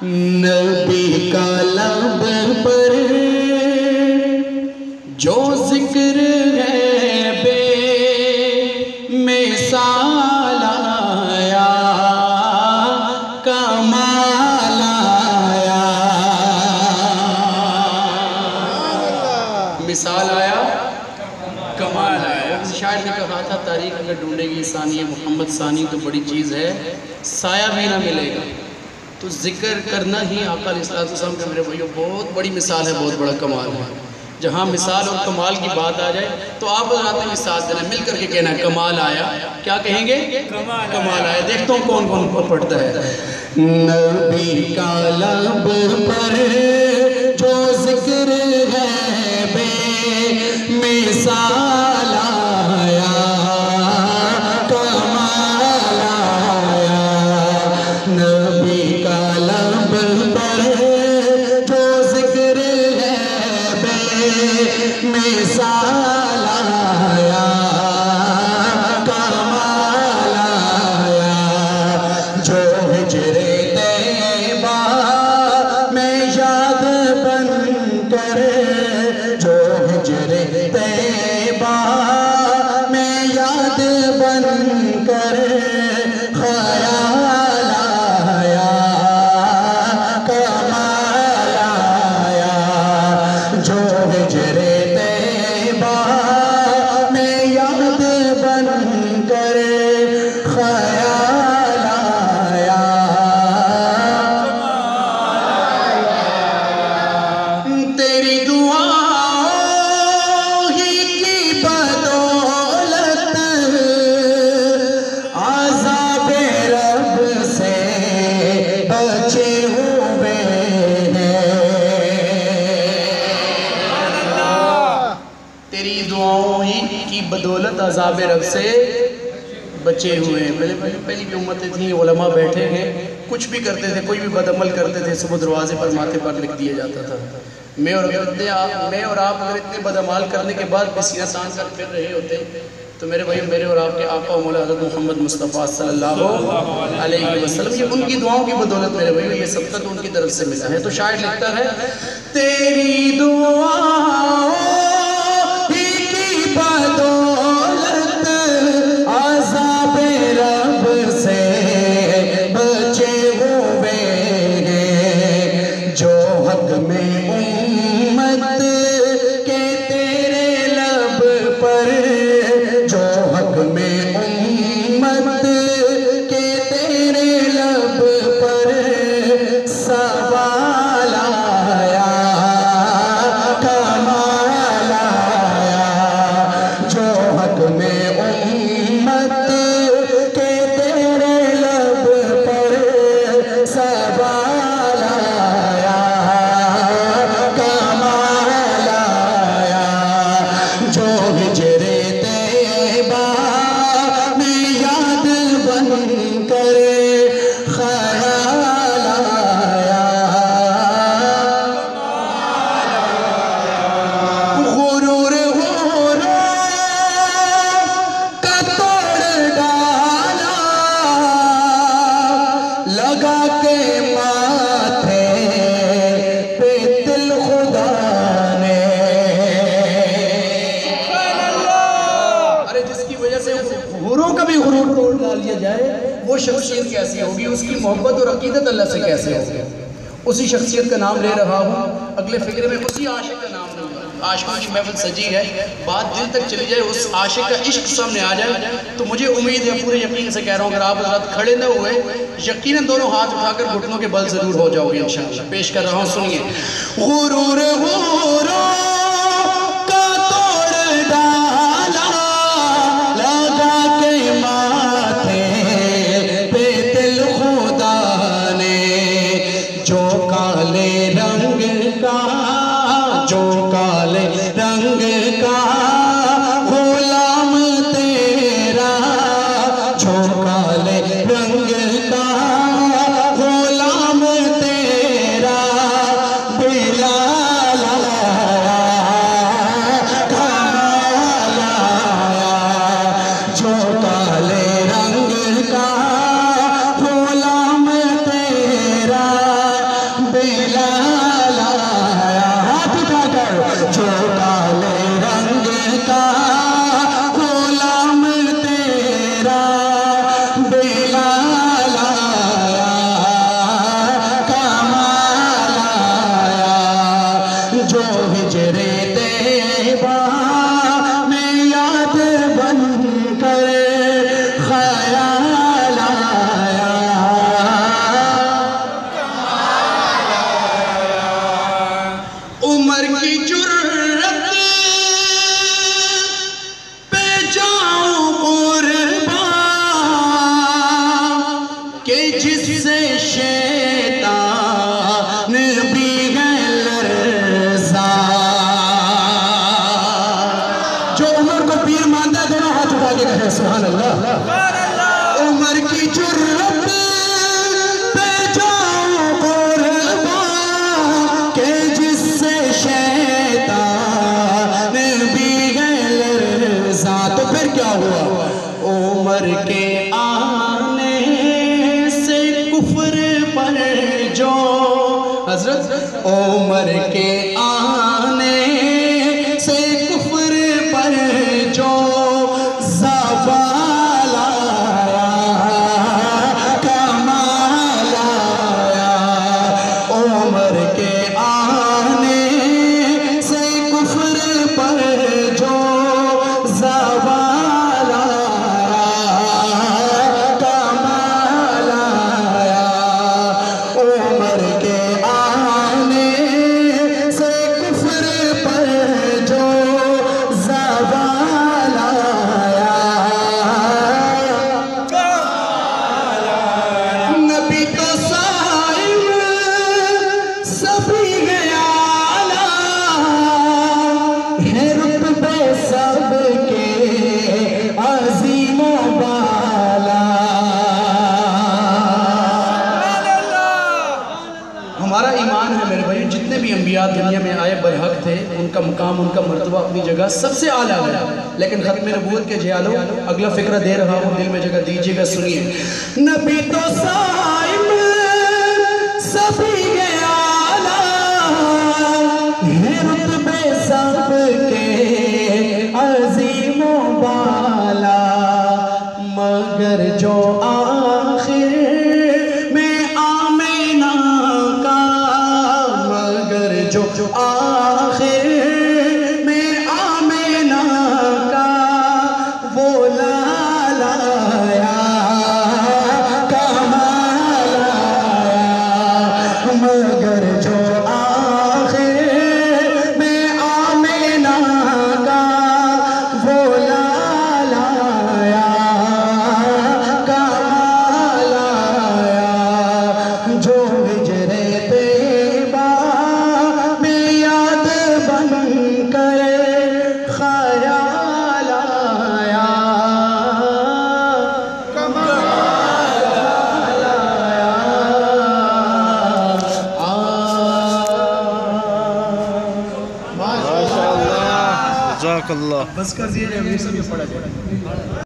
नबी का लब पर जो जिक्र है बे मिसाल आया, कमाल आया। मिसाल आया, कमाल आया। शायर ने कहा था तारीख अगर ढूंढेगी सानी मोहम्मद सानी तो बड़ी चीज़ है, साया भी ना मिलेगा। तो जिक्र करना ही आका अलैहिस्सलाम का मेरे भाइयों बहुत बड़ी मिसाल है, बहुत बड़ा कमाल है। जहाँ मिसाल और कमाल की बात आ जाए तो आप बताते मिसाल देना, मिल करके कहना कमाल आया। क्या कहेंगे? कमाल आया। देखता हूँ कौन कौन पढ़ता है। नबी का लब पर जो जिक्र है बे मिसाल आया, कमाल आया। नबी का लब पर जो जिक्र है बे मिसाल आया, कमाल आया। जो हिजरे तैयबा में याद बन कर, जो हिजरे तैयबा में याद बन कर ख्याल आया, कमाल आया। जो हिजरे तैयबा में याद बन कर ख्याल आया, तेरी दुआओं ही की बदौलत आज़ाबे रब से बचे हुए हैं। तेरी दुआओं ही की बदौलत आज़ाबे रब से बचे हुए हैं। पहली भी उम्मतें थी, उलमा बैठे हैं, कुछ भी करते थे, कोई भी बदअमल करते थे, सुबह दरवाजे पर माथे पर लिख दिया जाता था। मैं और आप अगर इतने बदअमाल करने के बाद भी सीना तान कर फिर रहे होते तो मेरे भाई, मेरे और आपके आका मौला हज़रत मोहम्मद मुस्तफ़ा सल्लल्लाहु अलैहि वसल्लम, ये उनकी दुआओं की बदौलत मेरे भाई ये सबका तो उनकी तरफ से मिला है। तो शायर लिखता है तेरी दुआओं ही की बदौलत आज़ाबे रब से बचे हुए हैं। जो हक में उम्मत के तेरे लब पर, जो हक में उम्मत के तेरे लब पर सवाल आया, कमाल आया। जो हक में उम्मत के तेरे लब पर सवाल आया, कमाल आया। जो हिजरे तैयबा में याद बन कर ख्याल आया, गुरूर होरो का तोड़ डाला, लगा के माथे पे दिल खुदा ने। अरे जिसकी वजह से गुरूरों का भी गुरूर तोड़ डाल दिया जाए, वो शख्सियत कैसी होगी, उसकी मोहब्बत और अकीदत अल्लाह से कैसे होगी। उसी शख्सियत का नाम ले रहा हूँ, अगले फिक्रे में उसी आशिक का नाम लूँगा। आशिकों की महफिल सजी है, बात दिल तक चली जाए, उस आशिक का इश्क सामने आ जाए तो मुझे उम्मीद है, पूरे यकीन से कह रहा हूँ, अगर आप हज़रात खड़े न हुए यकीनन दोनों हाथ उठाकर घुटनों के बल जरूर हो जाओगे इंशाअल्लाह। पेश कर रहा हूँ, सुनिए। गुरूर हुरों का तोड़ डाला, लगा के माथे पे दिल खुदा ने। जो काले रंग का, जो काले रंग का गुलाम तेरा, जो काले रंग का गुलाम तेरा बिलाल आया, कमाल आया। जो काले रंग का गुलाम तेरा पर जो हजरत उमर के आने से कुफर पर जो ज़वाल आया, कमाल आया। उमर के आने से कुफर पर जो ज़वाल आया, कमाल आया। उमर के आने से कुफर पर जो ज़वाल आया, नबी तो साइम सभी गया है, रुतबे सबके अज़ीमों बाला। हमारा ईमान है मेरे भाई, जितने भी अंबिया दुनिया में आए बरहक थे, उनका मुकाम उनका मर्तबा अपनी जगह सबसे आला है। लेकिन खत्म नबूवत के जियालो अगला फिक्र दे रहा हूँ, दिल में जगह दीजिएगा, सुनिए। नबी तो साइम सभी गया है, रुतबे सबके अज़ीमों बाला। मगर जो आखिर में आमीना का, मगर जो आखिर में आमीना का वो लाल आया, कमाल आया। मगर जो आखिर में आमीना का वो लाल आया, कमाल आया। जो हिजरे तैयबा में याद बन कर ख़याल आया, कमाल आया। माशाअल्लाह, जज़ाकल्लाह। बस कर दिए, पढ़ा जाए।